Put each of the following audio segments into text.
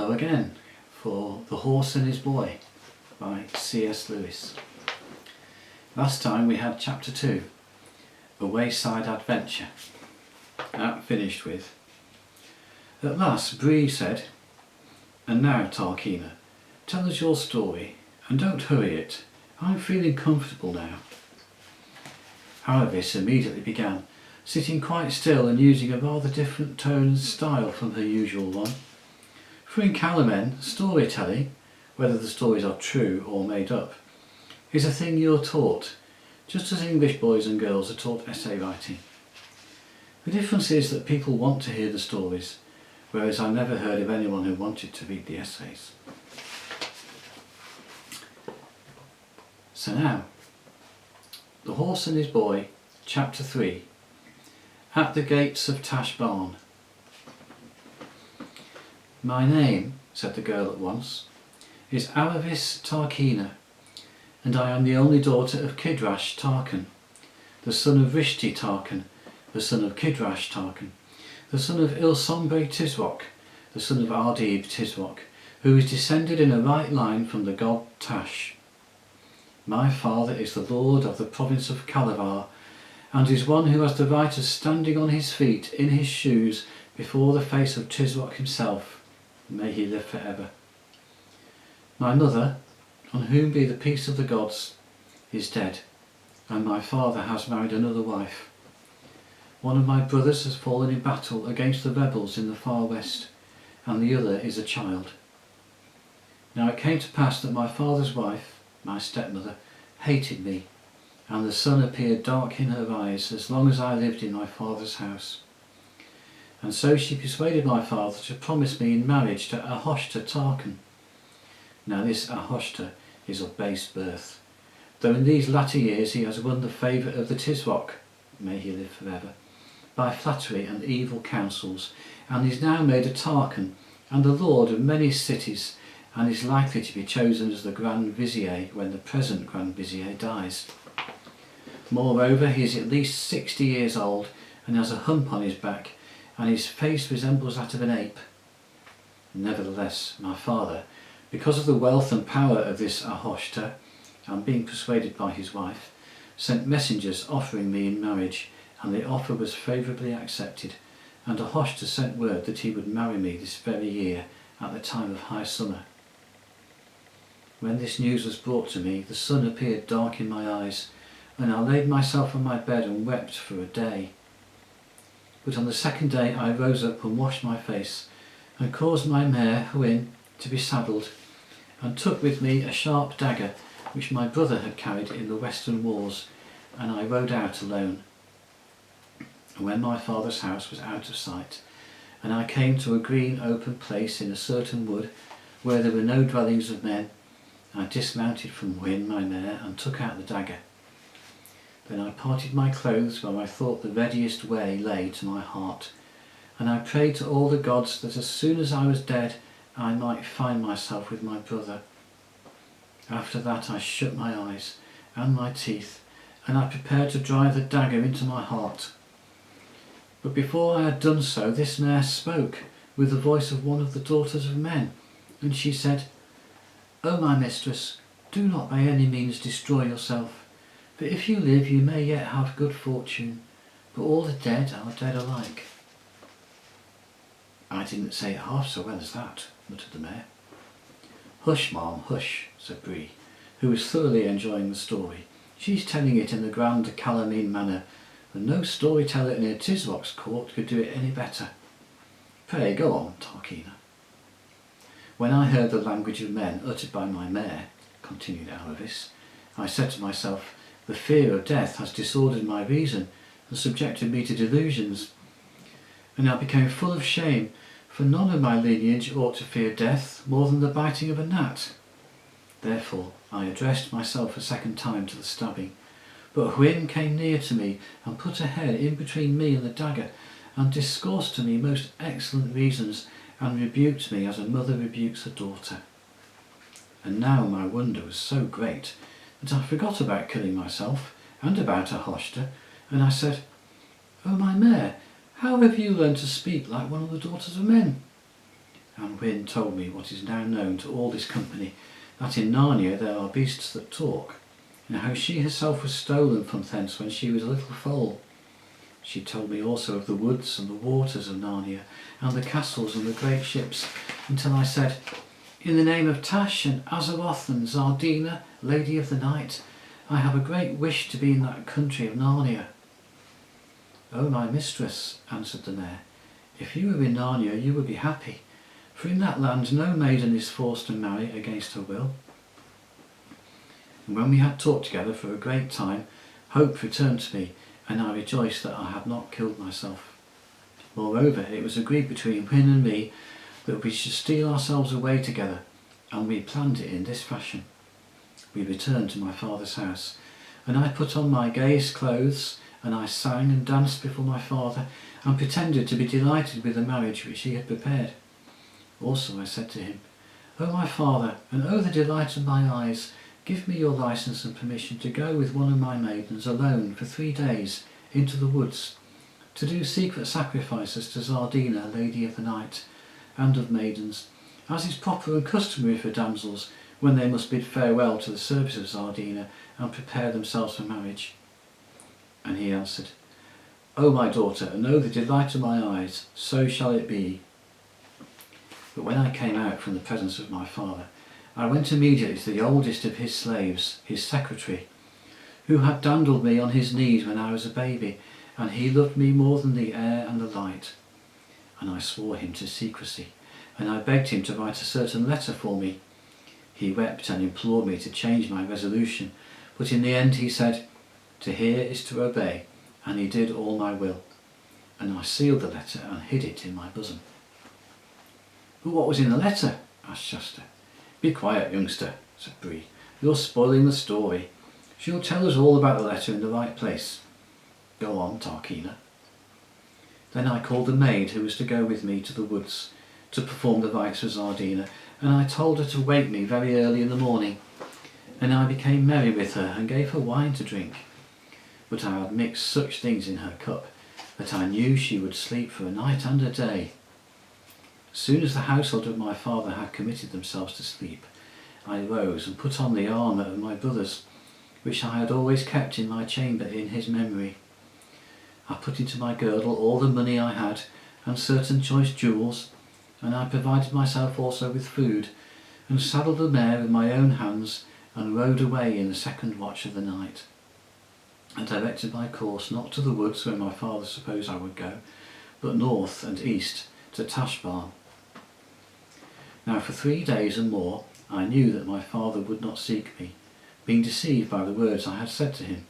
Hello again for The Horse and His Boy by C.S. Lewis. Last time we had chapter 2, A Wayside Adventure. That finished with, at last Bree said, "And now, Tarkina, tell us your story, and don't hurry it. I'm feeling comfortable now." Aravis immediately began, sitting quite still and using a rather different tone and style from her usual one. For in Calamen, storytelling, whether the stories are true or made up, is a thing you're taught, just as English boys and girls are taught essay writing. The difference is that people want to hear the stories, whereas I never heard of anyone who wanted to read the essays. So now, The Horse and His Boy, Chapter 3, At the Gates of Tashbaan. "My name," said the girl at once, "is Aravis Tarkina, and I am the only daughter of Kidrash Tarkan, the son of Rishti Tarkan, the son of Kidrash Tarkan, the son of Ilsombre Tisrok, the son of Ardib Tisrok, who is descended in a right line from the god Tash. My father is the lord of the province of Calavar, and is one who has the right of standing on his feet in his shoes before the face of Tisrok himself. May he live forever. My mother, on whom be the peace of the gods, is dead, and my father has married another wife. One of my brothers has fallen in battle against the rebels in the far west, and the other is a child. Now it came to pass that my father's wife, my stepmother, hated me, and the sun appeared dark in her eyes as long as I lived in my father's house. And so she persuaded my father to promise me in marriage to Ahoshta Tarkan. Now this Ahoshta is of base birth, though in these latter years he has won the favour of the Tisrok, may he live forever, by flattery and evil counsels, and is now made a Tarkan and the lord of many cities, and is likely to be chosen as the Grand Vizier when the present Grand Vizier dies. Moreover, he is at least 60 years old and has a hump on his back, and his face resembles that of an ape. Nevertheless, my father, because of the wealth and power of this Ahoshta, and being persuaded by his wife, sent messengers offering me in marriage, and the offer was favourably accepted, and Ahoshta sent word that he would marry me this very year at the time of high summer. When this news was brought to me, the sun appeared dark in my eyes, and I laid myself on my bed and wept for a day. But on the second day I rose up and washed my face, and caused my mare, Huin, to be saddled, and took with me a sharp dagger which my brother had carried in the western wars, and I rode out alone. And when my father's house was out of sight, and I came to a green open place in a certain wood, where there were no dwellings of men, I dismounted from Huin, my mare, and took out the dagger. Then I parted my clothes where I thought the readiest way lay to my heart, and I prayed to all the gods that as soon as I was dead I might find myself with my brother. After that I shut my eyes and my teeth, and I prepared to drive the dagger into my heart. But before I had done so, this mare spoke with the voice of one of the daughters of men, and she said, "O my mistress, do not by any means destroy yourself. For if you live, you may yet have good fortune, but all the dead are dead alike." "I didn't say it half so well as that," muttered the mare. "Hush, ma'am, hush," said Bree, who was thoroughly enjoying the story. "She's telling it in the grand Calamine manner, and no storyteller in a Tisrok's court could do it any better. Pray go on, Tarkina." "When I heard the language of men uttered by my mare," continued Aravis, "I said to myself, the fear of death has disordered my reason and subjected me to delusions. And I became full of shame, for none of my lineage ought to fear death more than the biting of a gnat. Therefore I addressed myself a second time to the stabbing. But Huin came near to me and put her head in between me and the dagger, and discoursed to me most excellent reasons, and rebuked me as a mother rebukes a daughter. And now my wonder was so great that I forgot about killing myself and about Ahoshta, and I said, 'O my mare, how have you learned to speak like one of the daughters of men?' and Wynne told me what is now known to all this company, that in Narnia there are beasts that talk, and how she herself was stolen from thence when she was a little foal. She told me also of the woods and the waters of Narnia, and the castles and the great ships, until I said, "In the name of Tash and Azeroth and Zardina, Lady of the Night, I have a great wish to be in that country of Narnia." "Oh, my mistress," answered the mayor, "if you were in Narnia you would be happy, for in that land no maiden is forced to marry against her will." And when we had talked together for a great time, hope returned to me, and I rejoiced that I had not killed myself. Moreover, it was agreed between Wynne and me that we should steal ourselves away together, and we planned it in this fashion. We returned to my father's house, and I put on my gayest clothes, and I sang and danced before my father, and pretended to be delighted with the marriage which he had prepared. Also I said to him, "O my father, and O the delight of my eyes, give me your license and permission to go with one of my maidens alone for 3 days into the woods, to do secret sacrifices to Zardina, Lady of the Night, and of maidens, as is proper and customary for damsels when they must bid farewell to the service of Zardina and prepare themselves for marriage." And he answered, "O my daughter, and O the delight of my eyes, so shall it be." But when I came out from the presence of my father, I went immediately to the oldest of his slaves, his secretary, who had dandled me on his knees when I was a baby, and he loved me more than the air and the light. And I swore him to secrecy, and I begged him to write a certain letter for me. He wept and implored me to change my resolution, but in the end he said, "To hear is to obey," and he did all my will. And I sealed the letter and hid it in my bosom. "But what was in the letter?" asked Shasta. "Be quiet, youngster," said Bree. "You're spoiling the story. She'll tell us all about the letter in the right place. Go on, Tarkina." Then I called the maid who was to go with me to the woods to perform the rites for Zardina, and I told her to wake me very early in the morning. And I became merry with her and gave her wine to drink. But I had mixed such things in her cup that I knew she would sleep for a night and a day. As soon as the household of my father had committed themselves to sleep, I rose and put on the armour of my brothers, which I had always kept in my chamber in his memory. I put into my girdle all the money I had and certain choice jewels, and I provided myself also with food, and saddled the mare with my own hands, and rode away in the second watch of the night. I directed my course not to the woods where my father supposed I would go, but north and east to Tashbaan. Now for 3 days and more I knew that my father would not seek me, being deceived by the words I had said to him.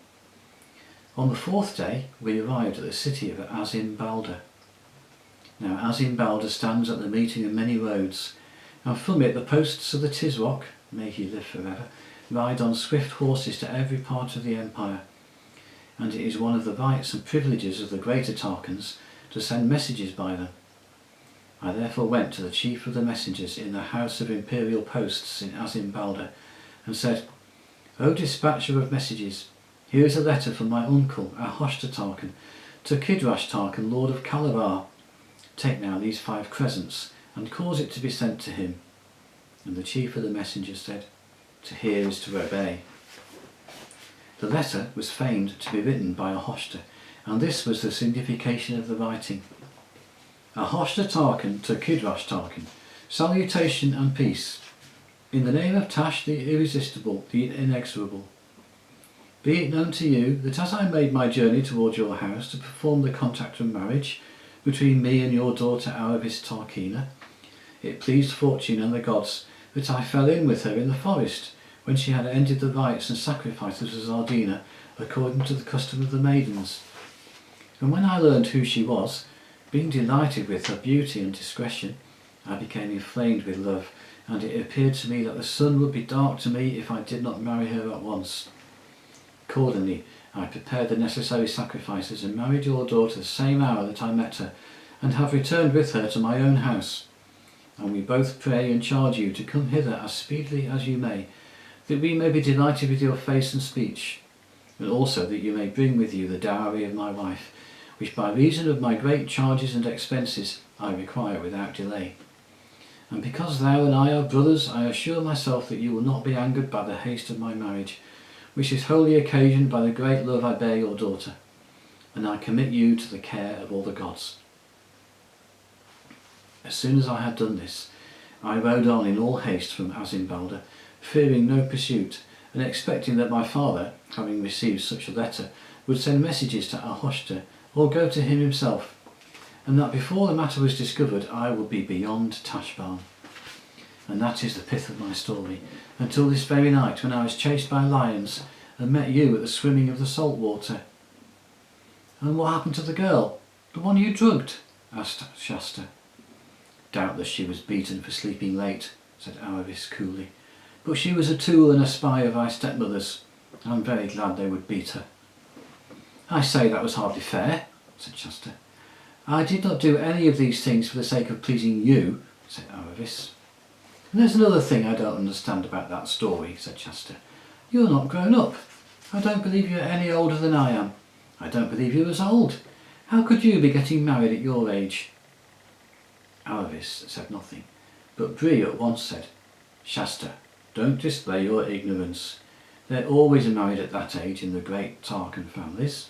On the 4th day we arrived at the city of Azim Balder. Now Azim Balder stands at the meeting of many roads, and from it the posts of the Tisroc, may he live forever, ride on swift horses to every part of the empire, and it is one of the rights and privileges of the greater Tarkans to send messages by them. I therefore went to the chief of the messengers in the house of imperial posts in Azim Balder, and said, "O dispatcher of messages, here is a letter from my uncle, Ahoshta Tarkan, to Kidrash Tarkan, lord of Calabar. Take now these 5 crescents, and cause it to be sent to him." And the chief of the messengers said, "To hear is to obey." The letter was feigned to be written by Ahoshta, and this was the signification of the writing. Ahoshta Tarkan to Kidrash Tarkan, salutation and peace. In the name of Tash the irresistible, the inexorable. Be it known to you that as I made my journey toward your house to perform the contract of marriage between me and your daughter Aravis Tarkina, it pleased fortune and the gods that I fell in with her in the forest when she had ended the rites and sacrifices of Zardina according to the custom of the maidens. And when I learned who she was, being delighted with her beauty and discretion, I became inflamed with love, and it appeared to me that the sun would be dark to me if I did not marry her at once. Accordingly, I prepared the necessary sacrifices and married your daughter the same hour that I met her, and have returned with her to my own house. And we both pray and charge you to come hither as speedily as you may, that we may be delighted with your face and speech, and also that you may bring with you the dowry of my wife, which by reason of my great charges and expenses I require without delay. and because thou and I are brothers, I assure myself that you will not be angered by the haste of my marriage, which is wholly occasioned by the great love I bear your daughter, and I commit you to the care of all the gods. As soon as I had done this, I rode on in all haste from Asimbalda, fearing no pursuit, and expecting that my father, having received such a letter, would send messages to Ahoshta, or go to him himself, and that before the matter was discovered I would be beyond Tashbaan. And that is the pith of my story, until this very night, when I was chased by lions and met you at the swimming of the salt water. And what happened to the girl, the one you drugged? Asked Shasta. Doubtless she was beaten for sleeping late, said Aravis coolly, but she was a tool and a spy of thy stepmother's. I'm very glad they would beat her. I say, that was hardly fair, said Shasta. I did not do any of these things for the sake of pleasing you, said Aravis. And there's another thing I don't understand about that story, said Shasta. You're not grown up. I don't believe you're any older than I am. I don't believe you're as old. How could you be getting married at your age? Aravis said nothing, but Bree at once said, Shasta, don't display your ignorance. They're always married at that age in the great Tarkan families.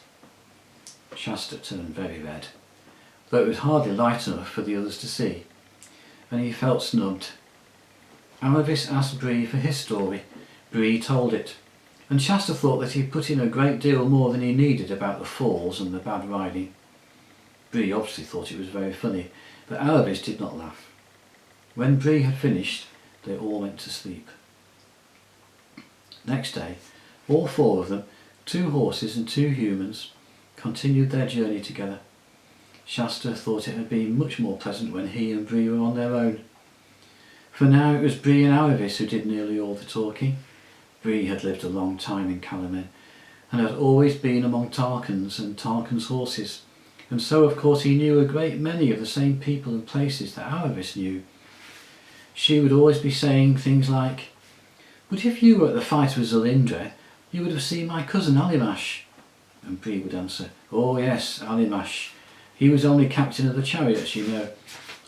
Shasta turned very red, though it was hardly light enough for the others to see, and he felt snubbed. Aravis asked Bree for his story. Bree told it, and Shasta thought that he put in a great deal more than he needed about the falls and the bad riding. Bree obviously thought it was very funny, but Aravis did not laugh. When Bree had finished, they all went to sleep. Next day, all four of them, 2 horses and 2 humans, continued their journey together. Shasta thought it had been much more pleasant when he and Bree were on their own. For now it was Bree and Aravis who did nearly all the talking. Bree had lived a long time in Calamin, and had always been among Tarkans and Tarkans' horses, and so of course he knew a great many of the same people and places that Aravis knew. She would always be saying things like, "But if you were at the fight with Zulindre, you would have seen my cousin Alimash." And Bree would answer, "Oh yes, Alimash. He was only captain of the chariots, you know.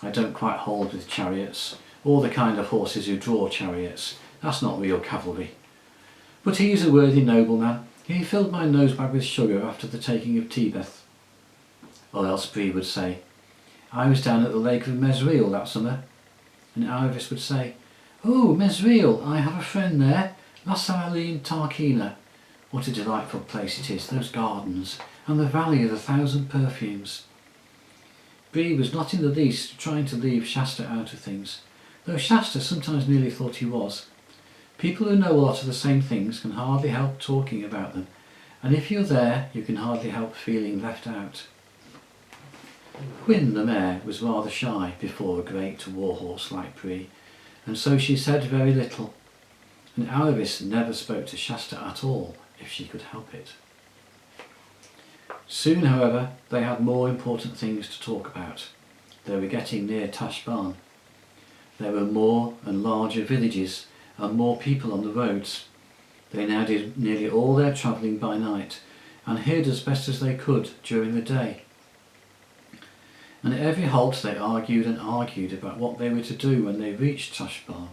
I don't quite hold with chariots, or the kind of horses who draw chariots. That's not real cavalry. But he is a worthy nobleman. He filled my nosebag with sugar after the taking of Tebeth." Or else Bree would say, "I was down at the lake of Mesril that summer." And Aravis would say, "Oh, Mesril, I have a friend there, Lassaline Tarkina. What a delightful place it is, those gardens, and the valley of 1,000 perfumes." Bree was not in the least trying to leave Shasta out of things, though Shasta sometimes nearly thought he was. People who know a lot of the same things can hardly help talking about them, and if you're there, you can hardly help feeling left out. Gwyn, the mare, was rather shy before a great warhorse like Bree, and so she said very little, and Aravis never spoke to Shasta at all if she could help it. Soon, however, they had more important things to talk about. They were getting near Tashbaan. There were more and larger villages and more people on the roads. They now did nearly all their travelling by night, and hid as best as they could during the day. And at every halt they argued and argued about what they were to do when they reached Tashbaan.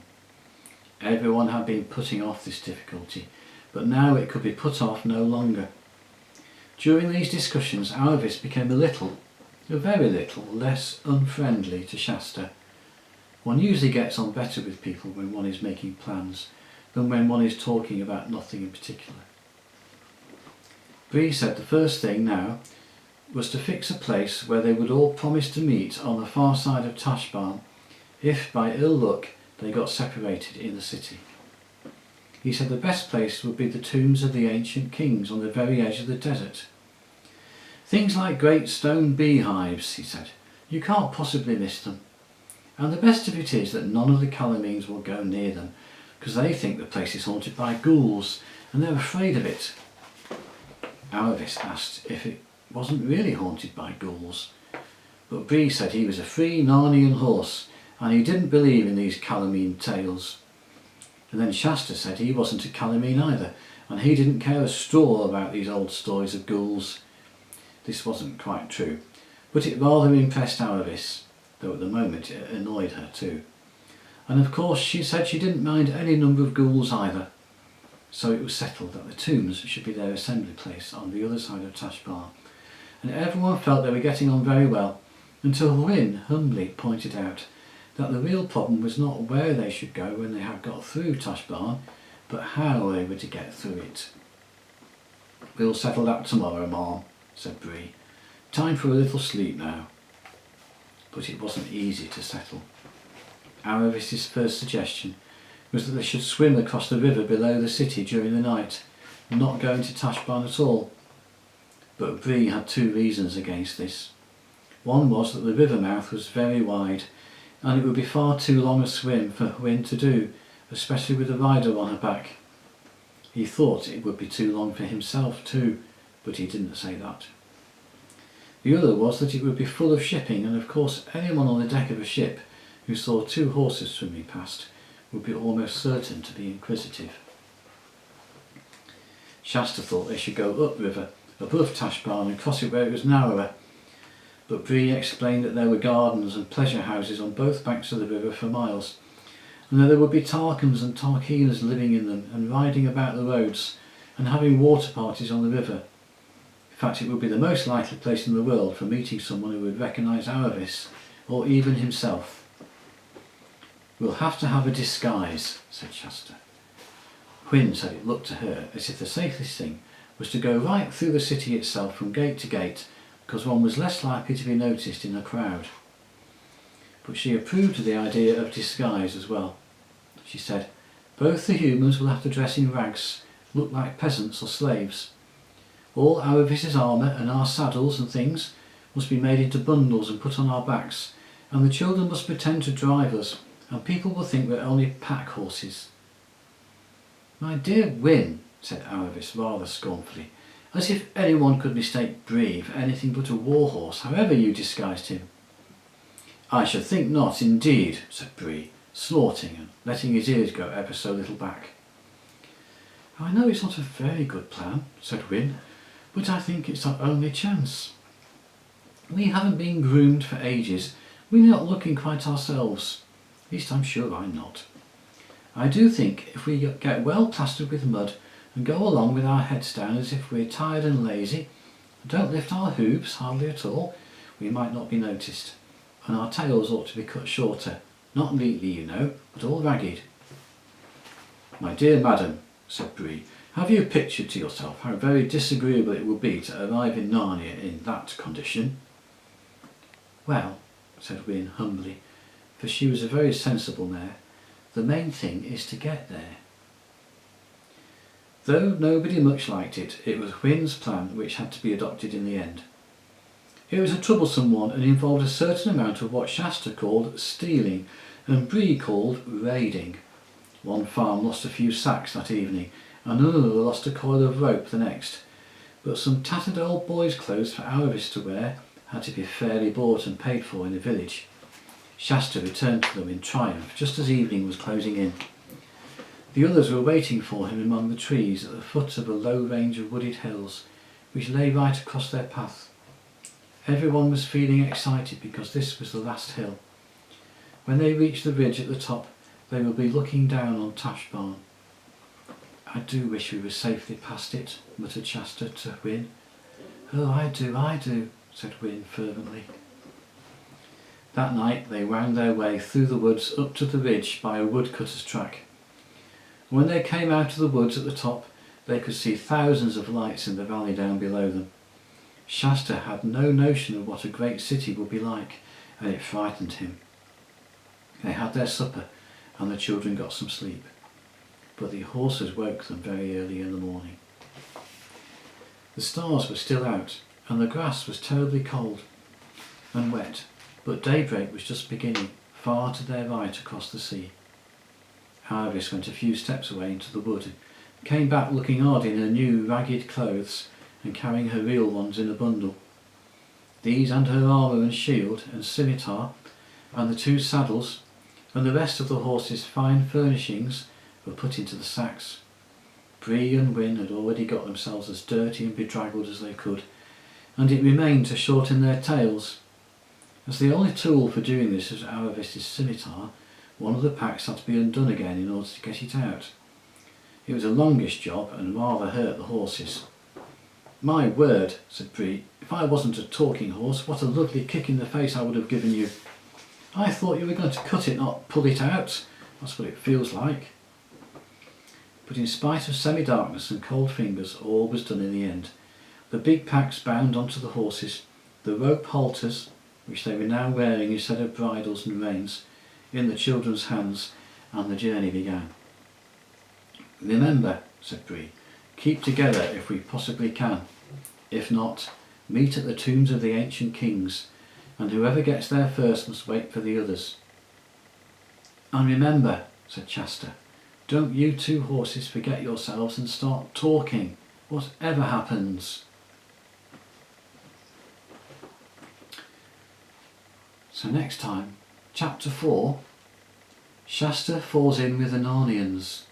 Everyone had been putting off this difficulty, but now it could be put off no longer. During these discussions, Aravis became a very little, less unfriendly to Shasta. One usually gets on better with people when one is making plans than when one is talking about nothing in particular. Bree said the first thing now was to fix a place where they would all promise to meet on the far side of Tashbaan if by ill luck they got separated in the city. He said the best place would be the tombs of the ancient kings on the very edge of the desert. Things like great stone beehives, he said. You can't possibly miss them. And the best of it is that none of the Calamines will go near them, because they think the place is haunted by ghouls, and they're afraid of it. Aravis asked if it wasn't really haunted by ghouls, but Bree said he was a free Narnian horse, and he didn't believe in these Calamine tales. And then Shasta said he wasn't a Calamine either, and he didn't care a straw about these old stories of ghouls. This wasn't quite true, but it rather impressed Aravis, though at the moment it annoyed her too. and of course she said she didn't mind any number of ghouls either. So it was settled that the tombs should be their assembly place on the other side of Tashbaan, and everyone felt they were getting on very well, until Wynne humbly pointed out that the real problem was not where they should go when they had got through Tashbaan, but how they were to get through it. "We'll settle that tomorrow, Ma'am," said Bree. "Time for a little sleep now." But it wasn't easy to settle. Aravis's first suggestion was that they should swim across the river below the city during the night and not go into Tashbaan at all. But Bree had two reasons against this. One was that the river mouth was very wide, and it would be far too long a swim for Wynne to do, especially with a rider on her back. He thought it would be too long for himself too, but he didn't say that. The other was that it would be full of shipping, and of course anyone on the deck of a ship who saw two horses swimming past would be almost certain to be inquisitive. Shasta thought they should go upriver, above Tashbaan, and cross it where it was narrower, but Bree explained that there were gardens and pleasure houses on both banks of the river for miles, and that there would be Tarkans and Tarkeenas living in them and riding about the roads and having water parties on the river. In fact, it would be the most likely place in the world for meeting someone who would recognise Aravis, or even himself. "We'll have to have a disguise," said Shasta. Wynne said it looked to her as if the safest thing was to go right through the city itself from gate to gate, because one was less likely to be noticed in a crowd. But she approved of the idea of disguise as well. She said, "Both the humans will have to dress in rags, look like peasants or slaves. All Aravis's armour and our saddles and things must be made into bundles and put on our backs, and the children must pretend to drive us, and people will think we're only pack horses." "My dear Wynne," said Aravis rather scornfully, "as if anyone could mistake Bree for anything but a war horse, however you disguised him." "I should think not, indeed," said Bree, snorting and letting his ears go ever so little back. "I know it's not a very good plan," said Wynne, "but I think it's our only chance. We haven't been groomed for ages. We're not looking quite ourselves. At least I'm sure I'm not. I do think if we get well plastered with mud and go along with our heads down as if we're tired and lazy, and don't lift our hooves hardly at all, we might not be noticed, and our tails ought to be cut shorter, not neatly, you know, but all ragged." "My dear madam," said Bree, "have you pictured to yourself how very disagreeable it would be to arrive in Narnia in that condition?" "Well," said Wynne humbly, for she was a very sensible mare, "the main thing is to get there." Though nobody much liked it, it was Wynne's plan which had to be adopted in the end. It was a troublesome one and involved a certain amount of what Shasta called stealing and Bree called raiding. One farm lost a few sacks that evening, and another lost a coil of rope the next, but some tattered old boys' clothes for Aravis to wear had to be fairly bought and paid for in the village. Shasta returned to them in triumph just as evening was closing in. The others were waiting for him among the trees at the foot of a low range of wooded hills which lay right across their path. Everyone was feeling excited because this was the last hill. When they reached the ridge at the top, they would be looking down on Tashbaan. "I do wish we were safely past it," muttered Shasta to Wynne. "Oh, I do," said Wynne fervently. That night they wound their way through the woods up to the ridge by a woodcutter's track. When they came out of the woods at the top, they could see thousands of lights in the valley down below them. Shasta had no notion of what a great city would be like, and it frightened him. They had their supper, and the children got some sleep, but the horses woke them very early in the morning. The stars were still out, and the grass was terribly cold and wet, but daybreak was just beginning, far to their right across the sea. Aravis went a few steps away into the wood and came back looking odd in her new ragged clothes and carrying her real ones in a bundle. These and her armour and shield and scimitar and the two saddles and the rest of the horse's fine furnishings were put into the sacks. Bree and Wynne had already got themselves as dirty and bedraggled as they could, and it remained to shorten their tails. As the only tool for doing this was Aravis's scimitar, one of the packs had to be undone again in order to get it out. It was a longish job and rather hurt the horses. "My word," said Bree, "if I wasn't a talking horse, what a lovely kick in the face I would have given you. I thought you were going to cut it, not pull it out. That's what it feels like." But in spite of semi-darkness and cold fingers, all was done in the end. The big packs bound onto the horses, the rope halters, which they were now wearing instead of bridles and reins, in the children's hands, and the journey began. "Remember," said Bree, "keep together if we possibly can. If not, meet at the tombs of the ancient kings, and whoever gets there first must wait for the others." "And remember," said Shasta, "don't you two horses forget yourselves and start talking, whatever happens." So next time, Chapter 4, Shasta falls in with the Narnians.